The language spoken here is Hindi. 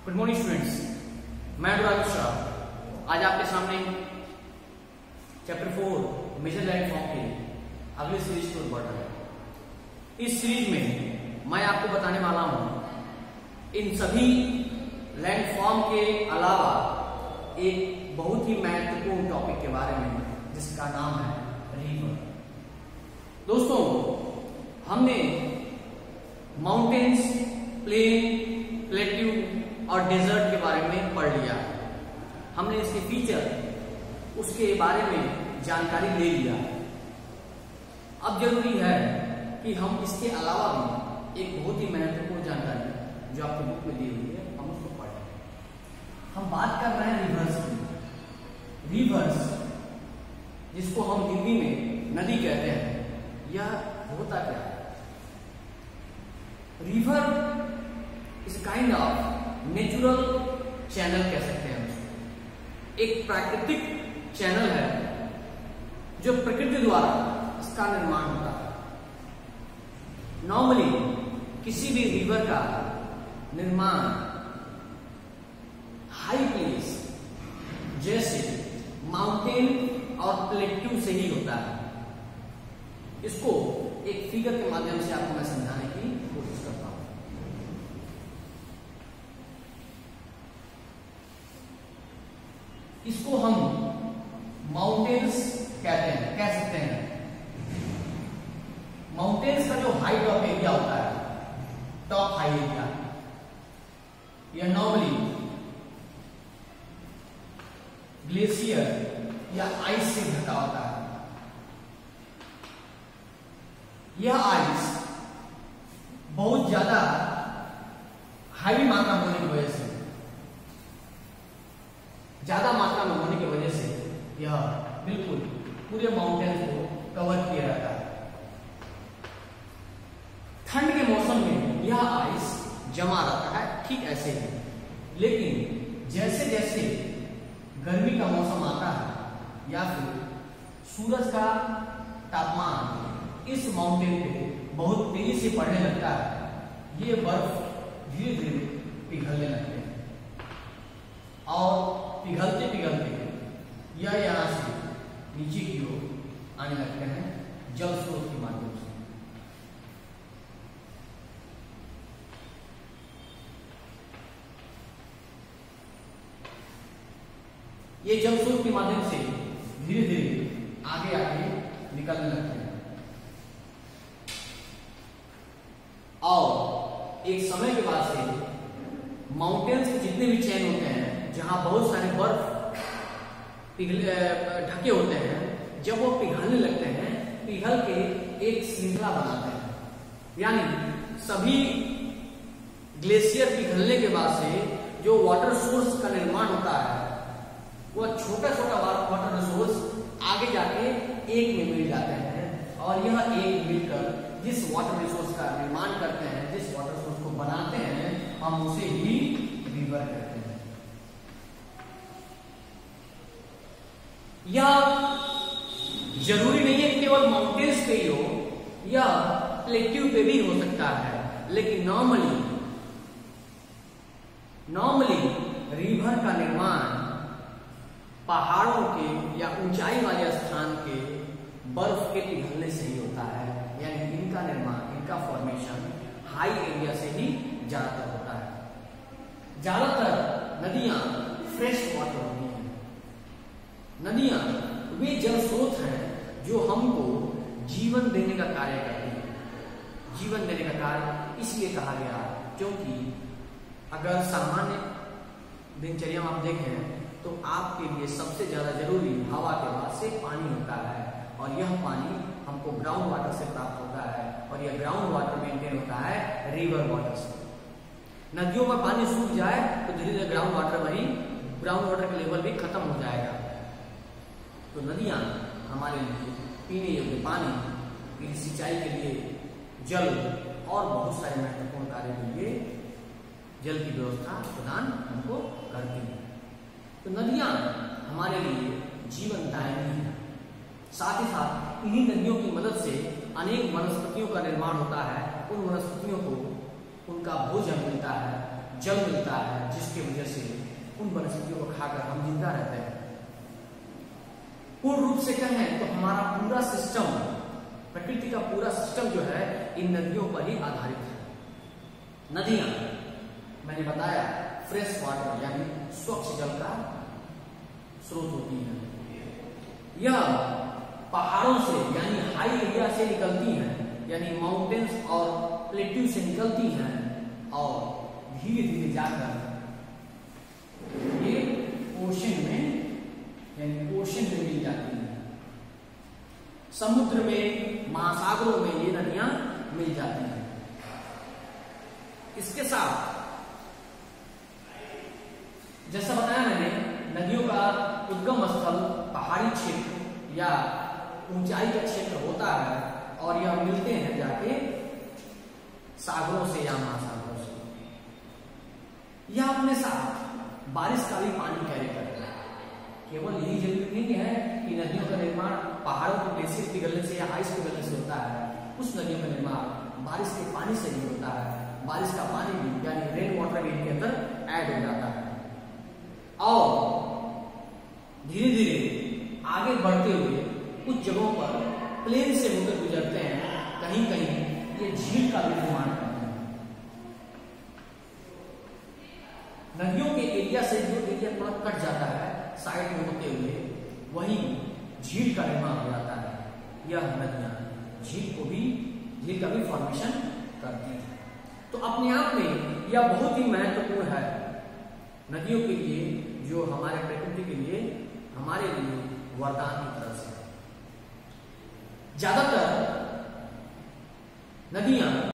गुड मॉर्निंग स्टूडेंट्स, मैं अनुराग शाह आज आपके सामने चैप्टर 4 मेजर लैंडफॉर्म के अगले सीरीज को बढ़ रहा है। इस सीरीज में मैं आपको बताने वाला हूं इन सभी लैंडफॉर्म के अलावा एक बहुत ही महत्वपूर्ण टॉपिक के बारे में जिसका नाम है रिवर। दोस्तों, हमने माउंटेन्स, प्लेन, प्लेट्यू और डेजर्ट के बारे में पढ़ लिया। हमने इसके फीचर, उसके बारे में जानकारी ले लिया। अब जरूरी है कि हम इसके अलावा भी एक बहुत ही महत्वपूर्ण जानकारी जो आपके बुक में दी हुई है हम उसको पढ़ें। हम बात कर रहे हैं रिवर्स की। रिवर्स, जिसको हम हिंदी में नदी कहते हैं, यह होता क्या है? River is kind of natural channel कह सकते हैं उसको। एक प्राकृतिक चैनल है जो प्रकृति द्वारा इसका निर्माण होता है। नॉर्मली किसी भी रिवर का निर्माण हाई प्लेस जैसे माउंटेन और प्लेट्यू से ही होता है। इसको एक फिगर के माध्यम से आपको मैं समझाने की कोशिश करता हूं। इसको हम माउंटेन्स कह सकते हैं। माउंटेन्स का जो हाइट ऑफ एरिया होता है, टॉप हाई एरिया, यह नॉर्मली ग्लेशियर या आइस से ढका होता है। यह आइस बहुत ज्यादा हाई मात्रा में होने की वजह से, ज्यादा मात्रा में होने की वजह से यह बिल्कुल पूरे माउंटेन को कवर किया रहता है। ठंड के मौसम में यह आइस जमा रहता है, ठीक ऐसे ही। लेकिन जैसे जैसे गर्मी का मौसम आता है या फिर सूरज का तापमान इस माउंटेन पे बहुत तेजी से बढ़ने लगता है, ये बर्फ धीरे धीरे पिघलने लगते हैं और पिघलते पिघलते यह यहां से नीचे की ओर आने लगते हैं जल स्रोत के माध्यम से। ये जल स्रोत के माध्यम से धीरे धीरे आगे आगे निकलने लगते हैं और एक समय के बाद से माउंटेन्स के जितने भी चेन होते हैं जहां बहुत सारे बर्फ ढके होते हैं, जब वो पिघलने लगते हैं, पिघल के एक श्रृंखला बनाते हैं। यानी सभी ग्लेशियर पिघलने के बाद से जो वाटर सोर्स का निर्माण होता है, वह छोटा छोटा वाटर रिसोर्स आगे जाके एक में मिल जाते हैं और यह एक मिलकर जिस वाटर रिसोर्स का निर्माण करते हैं, जिस वाटर सोर्स को बनाते हैं, हम उसे ही रिवर कहते हैं। यह जरूरी नहीं है केवल माउंटेन्स पे ही हो, या प्लेट्यू पे भी हो सकता है। लेकिन नॉर्मली रिवर का निर्माण पहाड़ों के या ऊंचाई वाले स्थान के बर्फ के पिघलने से ही होता है। यानी इनका निर्माण, इनका फॉर्मेशन हाई एरिया से ही ज्यादातर होता है। ज्यादातर नदियां फ्रेश वाटर होती हैं। नदियां वे जल स्रोत हैं जो हमको जीवन देने का कार्य करती हैं। जीवन देने का कार्य इसलिए कहा गया क्योंकि अगर सामान्य दिनचर्या में आप देखें तो आपके लिए सबसे ज्यादा जरूरी हवा के बाद से पानी होता है, और यह पानी हमको ग्राउंड वाटर से प्राप्त होता है, और यह ग्राउंड वाटर मेंटेन होता है रिवर वाटर से। नदियों में पानी सूख जाए तो धीरे धीरे ग्राउंड वाटर का लेवल भी खत्म हो जाएगा। तो नदियां हमारे लिए पीने योग्य पानी, सिंचाई के लिए जल और बहुत सारे महत्वपूर्ण कार्य के लिए जल की व्यवस्था प्रदान हमको करती है। तो नदियां हमारे लिए जीवनदायिनी है। साथ ही साथ इन्हीं नदियों की मदद से अनेक वनस्पतियों का निर्माण होता है। उन वनस्पतियों को उनका भोजन मिलता है, जल मिलता है, जिसकी वजह से उन वनस्पतियों को खाकर हम जिंदा रहते हैं। पूर्ण रूप से कहें तो हमारा पूरा सिस्टम, प्रकृति का पूरा सिस्टम जो है इन नदियों पर ही आधारित है। नदियां मैंने बताया फ्रेश वाटर यानी स्वच्छ जल का स्रोत होती है। यह पहाड़ों से यानी हाई एरिया से निकलती हैं, यानी माउंटेन्स और प्लेट्यू से निकलती हैं और धीरे धीरे जाकर ये ओशन में यानी ओशन में मिल जाती हैं। समुद्र में, महासागरों में ये नदियां मिल जाती हैं। इसके साथ जैसा बताया मैंने, नदियों का उद्गम स्थल पहाड़ी क्षेत्र या ऊंचाई का क्षेत्र होता है और यह मिलते हैं जाके सागरों से या महासागरों से। यह अपने साथ बारिश का भी पानी कैरी करता है। केवल यही जरूरी नहीं है कि नदियों का निर्माण पहाड़ों के ग्लेशियर पिघलने से या आइस पिघलने से होता है। उस नदियों का निर्माण बारिश के पानी से भी होता है। बारिश का पानी भी यानी रेन वाटर भी इनके अंदर ऐड हो जाता है और धीरे धीरे आगे बढ़ते हुए कुछ जगहों पर प्लेन से होकर गुजरते हैं, कहीं कहीं ये झील का भी निर्माण करते हैं। नदियों के एरिया से जो एरिया थोड़ा कट जाता है साइड में होते हुए, वही झील का निर्माण हो जाता है। यह नदियां झील का भी फॉर्मेशन करती है। तो अपने आप में यह बहुत ही महत्वपूर्ण है नदियों के लिए, जो हमारे प्रकृति के लिए, हमारे लिए वरदान की तरफ से। ज्यादातर नदियां